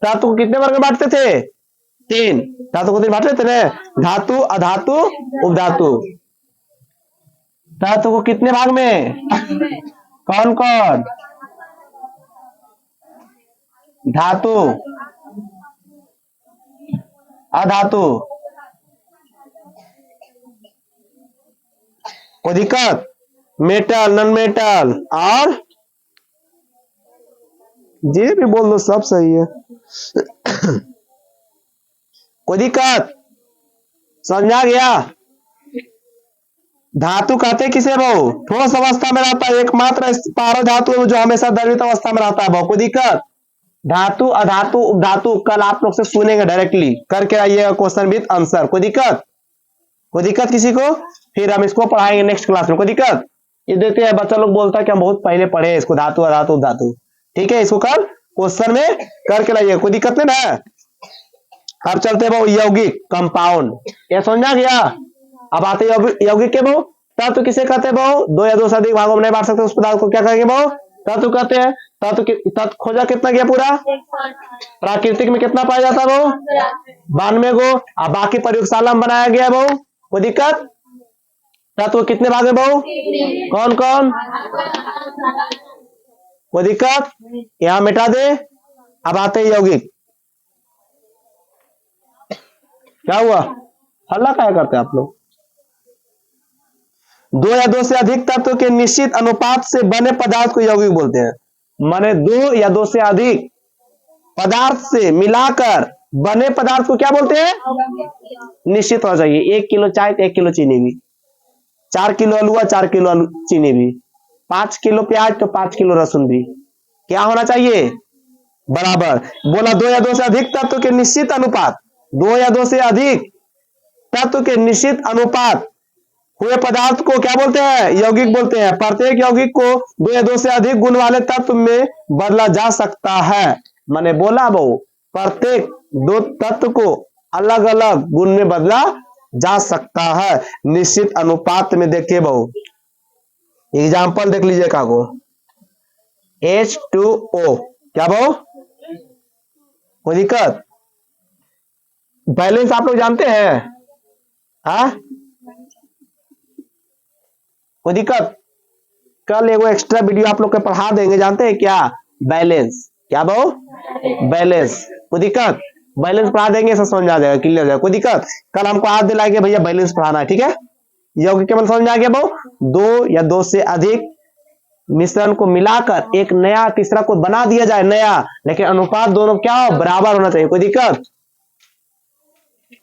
धातु को कितने वर्ग में बांटते थे? 3। धातु को 3 बांटते थे ना, धातु, अधातु, उपधातु। धातु को कितने भाग में? कौन कौन? धातु, अधातु, कोई दिक्कत? मेटल, नॉन मेटल और जे भी बोल दो सब सही है। कोई दिक्कत? समझ आ गया? धातु कहते किसे बहु? ठोस अवस्था में रहता है, एकमात्र पारद धातु है जो हमेशा द्रवित अवस्था में रहता है बहु। कोई दिक्कत? धातु, अधातु, उपधातु कल आप लोग से सुनेंगे, डायरेक्टली करके आइएगा क्वेश्चन विद आंसर। कोई दिक्कत? कोई दिक्कत किसी को? फिर हम इसको पढ़ाएंगे नेक्स्ट क्लास में। कोई दिक्कत? ये देते हैं बच्चा लोग बोलता है कि हम बहुत पहले पढ़े हैं इसको, धातु, अधातु, उपधातु। ठीक है, इसको कल क्वेश्चन में करके लाइए, कोई दिक्कत नहीं ना। अब चलते हैं यौगिक, कंपाउंड, ये समझा गया? अब आते यौगिक के बहु। तत्व किसे कहते हैं बहु? दो या दो से अधिक भागों में नहीं बांट सकते उस पदार्थ को क्या कहेंगे बहु? तत्व कहते हैं। तत्व खोजा कितना गया पूरा? प्राकृतिक में कितना पाया जाता है बहु? 92 गो। अब बाकी प्रयोगशाला में बनाया गया बहु, कोई दिक्कत? तत्व कितने भाग है बहु? कौन कौन? कोई दिक्कत? यहां मिटा दे। अब आते हैं यौगिक। क्या हुआ? हल्ला क्या करते हैं आप लोग? दो या दो से अधिक तत्व के निश्चित अनुपात से बने पदार्थ को यौगिक बोलते हैं। माने दो या दो से अधिक पदार्थ से मिलाकर बने पदार्थ को क्या बोलते हैं? निश्चित होना चाहिए। 1 किलो चाय तो 1 किलो चीनी भी, 4 किलो आलू 4 किलो चीनी भी, 5 किलो प्याज तो 5 किलो लहसुन भी, क्या होना चाहिए? बराबर। बोला दो या दो से अधिक तत्व के निश्चित अनुपात, दो या दो से अधिक तत्व के निश्चित अनुपात हुए पदार्थ को क्या बोलते हैं? यौगिक बोलते हैं। प्रत्येक यौगिक को दो या दो से अधिक गुण वाले तत्व में बदला जा सकता है। मैंने बोला बहु प्रत्येक दो तत्व को अलग अलग गुण में बदला जा सकता है निश्चित अनुपात में। देखिए बहु एग्जाम्पल देख लीजिए कागो, H2O, क्या बहु? कोई दिक्कत? बैलेंस आप लोग जानते हैं? हाँ, कोई दिक्कत? कल एगो एक्स्ट्रा वीडियो आप लोग को पढ़ा देंगे, जानते हैं क्या? बैलेंस, क्या बहु? बैलेंस। कोई दिक्कत? बैलेंस पढ़ा देंगे, सब समझ आ जाएगा, क्लियर हो जाएगा। कोई दिक्कत? कल हमको याद दिलाएंगे भैया बैलेंस पढ़ाना है, ठीक है? यौगिक केवल समझ में आ गया बहु? दो या दो से अधिक मिश्रण को मिलाकर एक नया तीसरा को बना दिया जाए, नया, लेकिन अनुपात दोनों क्या हो? बराबर होना चाहिए। कोई दिक्कत?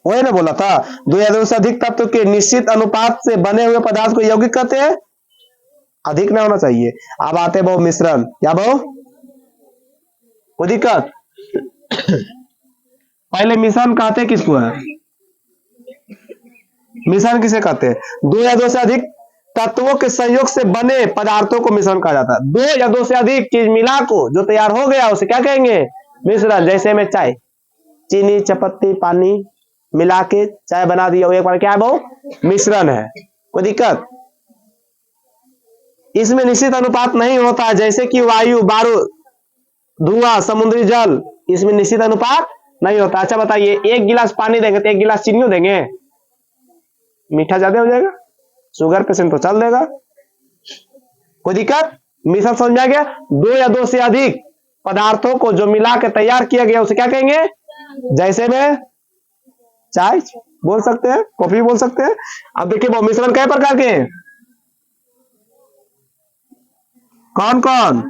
वही ना बोला था, दो या दो से अधिक तत्व के निश्चित अनुपात से बने हुए पदार्थ को यौगिक कहते हैं। अधिक ना होना चाहिए। अब आते बहु मिश्रण, क्या बहु? कोई दिक्कत? पहले मिश्रण कहते किसको है? मिश्रण किसे कहते हैं? दो या दो से अधिक तत्वों के संयोग से बने पदार्थों को मिश्रण कहा जाता है। दो या दो से अधिक चीज मिला को जो तैयार हो गया उसे क्या कहेंगे? मिश्रण। जैसे में चाय, चीनी, चपत्ती, पानी मिला के चाय बना दिया, एक बार क्या है बहु? मिश्रण है। कोई दिक्कत? इसमें निश्चित अनुपात नहीं होता है, जैसे कि वायु, बारूद, धुआं, समुद्री जल, इसमें निश्चित अनुपात नहीं होता। अच्छा बताइए, 1 गिलास पानी देंगे तो 1 गिलास चीनी देंगे, मीठा ज्यादा हो जाएगा, शुगर पेशेंट तो चल देगा, कोई दिक्कत? मिश्रण समझ में आ गया? दो या दो से अधिक पदार्थों को जो मिला के तैयार किया गया उसे क्या कहेंगे? जैसे में चाय बोल सकते हैं, कॉफी बोल सकते हैं। अब देखिए वो मिश्रण कई प्रकार के हैं, कौन कौन?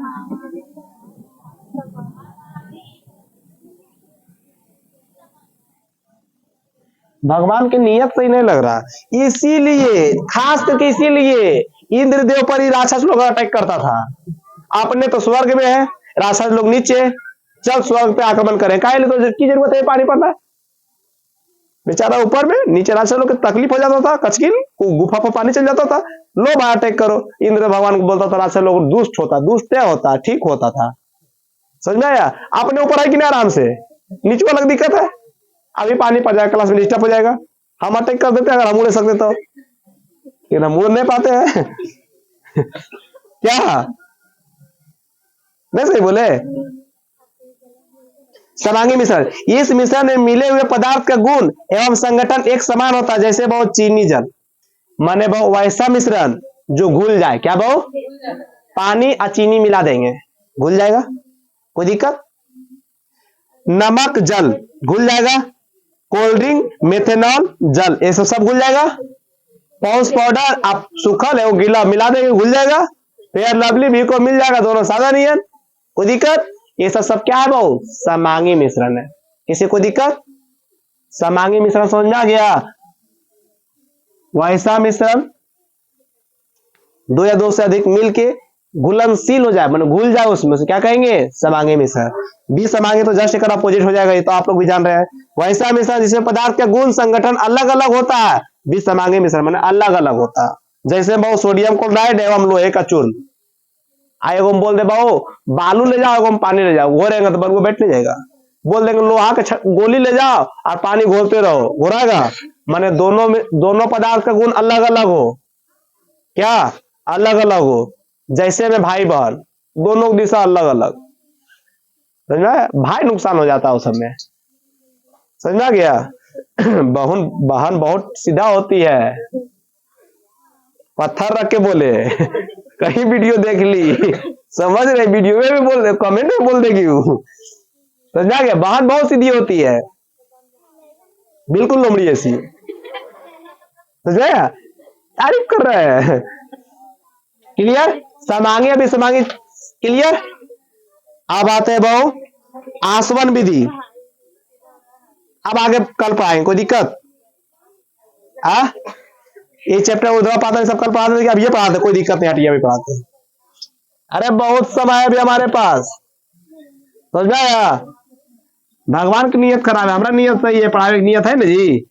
भगवान की नियत सही नहीं लग रहा, इसीलिए खास करके इसीलिए इंद्रदेव पर ही राक्षस लोग अटैक करता था। अपने तो स्वर्ग में है, राक्षस लोग नीचे, चल स्वर्ग पे आक्रमण करें, काहे तो की जरूरत है पानी पड़ना, बेचारा ऊपर में, नीचे राक्षस लोग को तकलीफ हो जाता था, कचकिन गुफा पर पानी चल जाता था, लो भाई अटैक करो। इंद्र भगवान को बोलता था राक्षस लोग दुष्ट होता, दुष्ट होता, ठीक होता था। समझ में आया? अपने ऊपर है कि नहीं आराम से, नीचे वाला दिक्कत है, अभी पानी पड़ जाएगा, क्लास में डिस्टर्ब हो जाएगा, हम अटैक कर देते अगर हम उड़ सकते तो, लेकिन हम उड़ नहीं पाते हैं क्या नहीं सही बोले? समांगी मिश्रण, इस मिश्रण में मिले हुए पदार्थ का गुण एवं संगठन एक समान होता है, जैसे बहु चीनी जल, माने बहु वैसा मिश्रण जो घुल जाए, क्या बहु? पानी और चीनी मिला देंगे घुल जाएगा, कोई दिक्कत? नमक जल घुल जाएगा, कोल्ड ड्रिंक, मेथेनॉल जल, ये सब घुल जाएगा। पॉन्स पाउडर आप सूखल है वो गीला मिला देंगे घुल जाएगा। फेयर लवली भी को मिल जाएगा, दोनों सादा नहीं है, कोई दिक्कत? ये सब क्या है बहु? समांगी मिश्रण है। किसी को दिक्कत? समांगी मिश्रण समझ में आ गया? वैसा मिश्रण दो या दो से अधिक मिलके घुलनशील हो जाए, मतलब घुल जाए उसमें, क्या कहेंगे? समांगी मिश्रण। बी समांगी तो जस्ट एक अपोजिट हो जाएगा, ये तो आप लोग भी जान रहे हैं। वैसा मिश्रण जिसमें पदार्थ का गुण संगठन अलग अलग होता है, बी समांगी मिश्रण मैंने अलग अलग होता है। जैसे बहु सोडियम क्लोराइड एवं लोहे का चूर्ण, एगो बोल दे बहु बालू ले जाओ एगो पानी ले जाओ, घोरेगा तो बल्ब बैठ नहीं जाएगा। बोल देंगे लोहा का गोली ले जाओ और पानी घोरते रहो, घोराएगा? माने दोनों पदार्थ का गुण अलग अलग हो, क्या अलग अलग हो। जैसे में भाई बहन, दोनों दिशा अलग अलग, समझ में? भाई नुकसान हो जाता है उस समय, समझ में आ गया? बहन बहुत सीधा होती है, पत्थर रख के बोले कहीं वीडियो देख ली, समझ रहे? वीडियो में भी बोल दे, कमेंट में बोल देगी, समझ में आ गया? बहन बहुत सीधी होती है, बिल्कुल लोमड़ी ऐसी, समझ में आया? तारीफ कर रहे हैं, क्लियर? समांगी अभी समांगी क्लियर। अब आते हैं बहु आसवन विधि, अब आगे कल पढ़ाएंगे, कोई दिक्कत? ये चैप्टर उधर पढ़ाते सब कल पढ़ाते, अब ये पढ़ाते, कोई दिक्कत नहीं, हटिया भी पढ़ाते। अरे बहुत समय है अभी हमारे पास, समझ में आया? भगवान की नियत खराब है, हमारा नियत सही है, पढ़ाने की नियत है ना जी।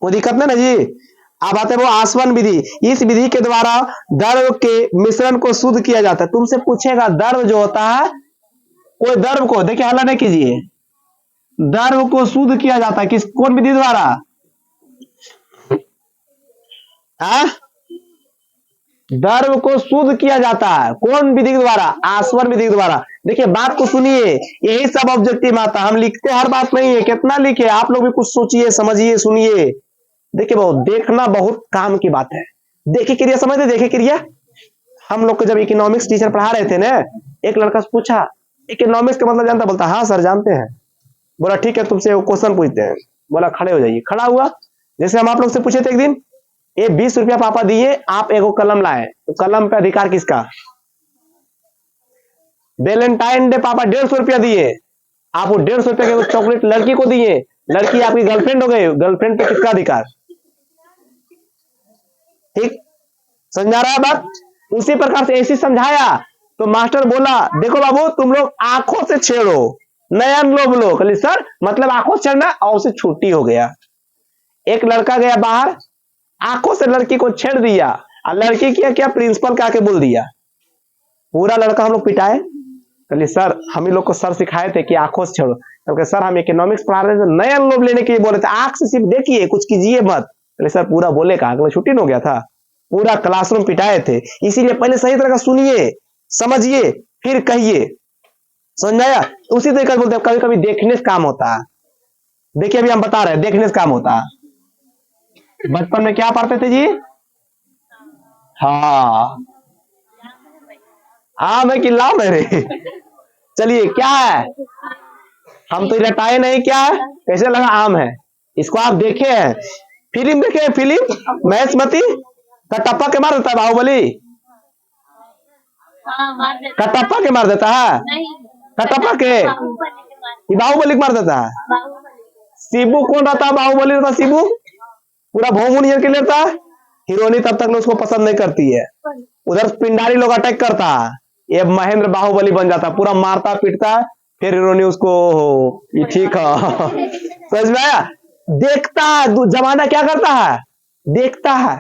कोई दिक्कत नहीं ना जी। अब आते वो आसवन विधि, इस विधि के द्वारा द्रव के मिश्रण को शुद्ध किया जाता है। तुमसे पूछेगा द्रव जो होता है, कोई द्रव को देखिए, हल्ला नहीं कीजिए, द्रव को शुद्ध किया जाता है किस कौन विधि द्वारा? द्रव को शुद्ध किया जाता है कौन विधि के द्वारा? आसवन विधि के द्वारा। देखिए बात को सुनिए, यही सब ऑब्जेक्टिव आता, हम लिखते हर बात नहीं है, कितना लिखे आप लोग भी कुछ सोचिए, समझिए, सुनिए। देखिए बहुत देखना बहुत काम की बात है, देखे क्रिया समझते, देखे क्रिया। हम लोग को जब इकोनॉमिक्स टीचर पढ़ा रहे थे ना, एक लड़का से पूछा इकोनॉमिक्स का मतलब जानता? बोलता हाँ सर जानते हैं। बोला ठीक है तुमसे वो क्वेश्चन पूछते हैं। बोला खड़े हो जाइए, खड़ा हुआ। जैसे हम आप लोग से पूछे थे एक दिन, ये 20 रुपया पापा दिए, आप एगो कलम लाए, तो कलम पे अधिकार किसका? वैलेंटाइन डे पापा 150 रुपया दिए, आप वो 150 रुपया के चॉकलेट लड़की को दिए, लड़की आपकी गर्लफ्रेंड हो गई, गर्लफ्रेंड पे किसका अधिकार? ठीक समझा रहा है बात? उसी प्रकार से ऐसी समझाया तो मास्टर बोला देखो बाबू तुम लोग आंखों से छेड़ो, नयन लोभ लो। कहली सर मतलब आंखों से छेड़ना, और उसे छुट्टी हो गया। एक लड़का गया बाहर, आंखों से लड़की को छेड़ दिया, और लड़की किया क्या? प्रिंसिपल का आके बोल दिया। पूरा लड़का हम लोग पिटाए। कहली सर हम ही लोग को सर सिखाए थे कि आंखों से छेड़ो। तो सर हम इकोनॉमिक्स पढ़ा रहे थे, नयन लोभ लेने के लिए बोले थे, आंख से सिर्फ देखिए कुछ कीजिए मत। अरे सर पूरा बोले कहा, अगला छुट्टी हो गया था, पूरा क्लासरूम पिटाए थे। इसीलिए पहले सही तरह का सुनिए, समझिए, फिर कहिए, समझ आया? उसी तरीके से बोलते हैं, कभी कभी देखने से काम होता है। देखिए अभी हम बता रहे हैं, देखने से काम होता है। बचपन में क्या पढ़ते थे जी? हाँ, आम है कि लाम है रे? चलिए क्या है, हम तो रटाए नहीं, क्या है, कैसे लगा आम है। इसको आप देखे हैं, फिल्म देखे हैं, फिल्म महेशमती, कटप्पा के मार देता है बाहुबली, कटप्पा के मार देता है, कटप्पा के, ये बाहुबली के मार देता है। शिबू कौन रहता है, बाहुबली रहता, शिबू पूरा भोमू नियर के लेता है, हीरोइनी तब तक उसको पसंद नहीं करती है, उधर पिंडारी लोग अटैक करता है, ये महेंद्र बाहुबली बन जाता, पूरा मारता पीटता है, फिर हीरोइनी उसको, ये ठीक है। समझ में आया? देखता है जमाना, क्या करता है, देखता है,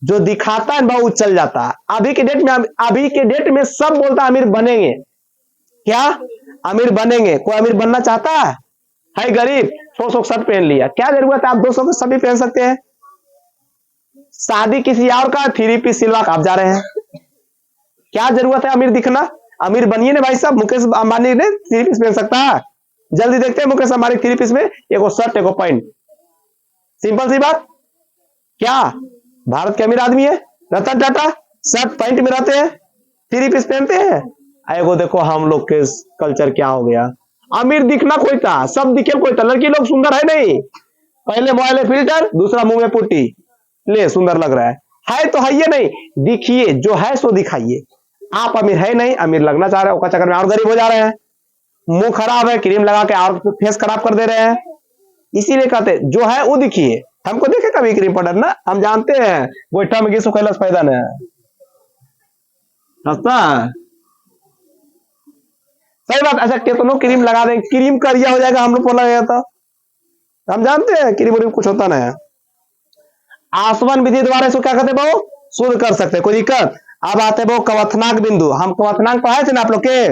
जो दिखाता है बहुत चल जाता है। अभी के डेट में, अभी के डेट में सब बोलता है अमीर बनेंगे, क्या अमीर बनेंगे, कोई अमीर बनना चाहता है गरीब 100 शर्ट पहन लिया, क्या जरूरत है, आप 200 के सभी पहन सकते हैं। शादी किसी और का 3 पीस सिलवा के आप जा रहे हैं, क्या जरूरत है अमीर दिखना। अमीर बनिए ना भाई साहब, मुकेश अंबानी ने 3 पीस पहन सकता है, जल्दी देखते हैं मुकेश अंबानी 3 पीस में, एगो शर्ट एगो पैंट, सिंपल सी बात। क्या भारत के अमीर आदमी है, रतन टाटा शर्ट पैंट में रहते हैं, 3 पीस पहनते हैं। एगो देखो हम लोग के कल्चर क्या हो गया, अमीर दिखना कोई था, सब दिखे कोई था, लड़की लोग सुंदर है नहीं, पहले मोबाइल में फिल्टर, दूसरा मुंह में पुट्टी, ले सुंदर लग रहा है तो है ये नहीं, दिखिए जो है सो दिखाइए। आप अमीर है नहीं, अमीर लगना चाह रहे हो, चक्कर में और गरीब हो जा रहे हैं, मुंह खराब है, क्रीम लगा के और फेस खराब कर दे रहे हैं। इसीलिए कहते जो है वो दिखिए। हमको देखे कभी क्रीम पाउडर ना, हम जानते हैं गोइठा में किसको कैलाश फायदा नहीं है, सही बात। अच्छा कितनों क्रीम लगा देंगे, क्रीम करिया हो जाएगा, हम लोग बोला गया था, हम जानते हैं क्रीम व्रीम कुछ होता नहीं है। आसवन विधि द्वारा इसको क्या कहते हैं, शुद्ध कर सकते हैं, कोई दिक्कत। अब आते हैं कवथनांक बिंदु, हम कवथनांक पढ़ाए थे ना आप लोग के,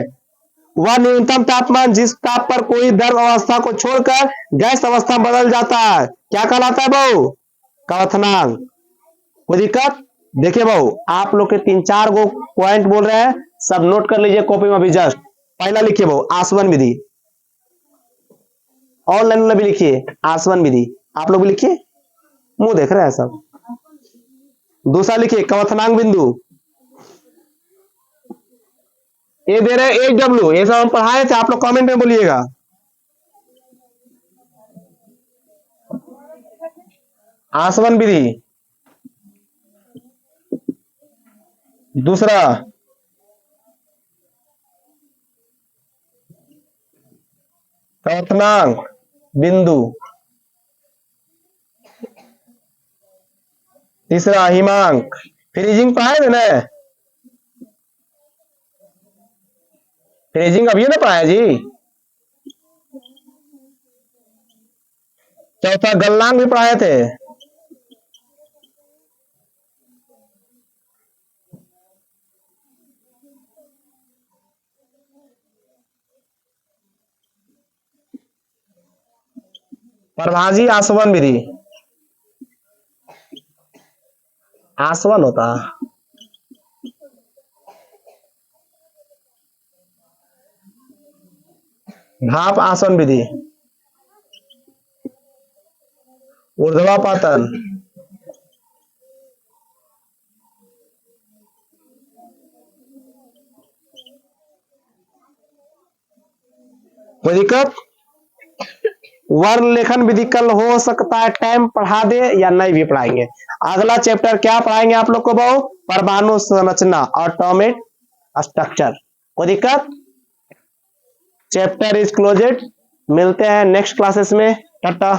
वह न्यूनतम तापमान जिस ताप पर कोई द्रव अवस्था को छोड़कर गैस अवस्था में बदल जाता है, क्या कहलाता है बहु, कवथनांक। कोई दिक्कत। देखिए बहु, आप लोग के 3-4 गो पॉइंट बोल रहे हैं, सब नोट कर लीजिए कॉपी में अभी जस्ट। पहला लिखिए बहु आसवन विधि, ऑनलाइन में भी लिखिए आसवन विधि, आप लोग भी लिखिए, मुंह देख रहे हैं सब। दूसरा लिखिए कवथनांक बिंदु, ये दे रहे हैं HW, ये सब हम पढ़ाए थे, आप लोग कमेंट में बोलिएगा। आसवन विधि, दूसरा कवथनांक बिंदु, तीसरा हिमांक। फ्रीजिंग पढ़ाए थे ना, फ्रीजिंग अभी ना पढ़ाया जी। चौथा गलनांक भी पढ़ाए थे। प्रभाजी आसवन विधि, आसवन होता, भाप आसन विधि, ऊर्ध्वापातन, कोई दिक्कत। वर्ण लेखन विधि कल हो सकता है टाइम पढ़ा दे या नहीं भी पढ़ाएंगे। अगला चैप्टर क्या पढ़ाएंगे आप लोग को बहु, परमाणु संरचना, एटॉमिक स्ट्रक्चर। कोई दिक्कत। चैप्टर इज क्लोजेड, मिलते हैं नेक्स्ट क्लासेस में, टाटा।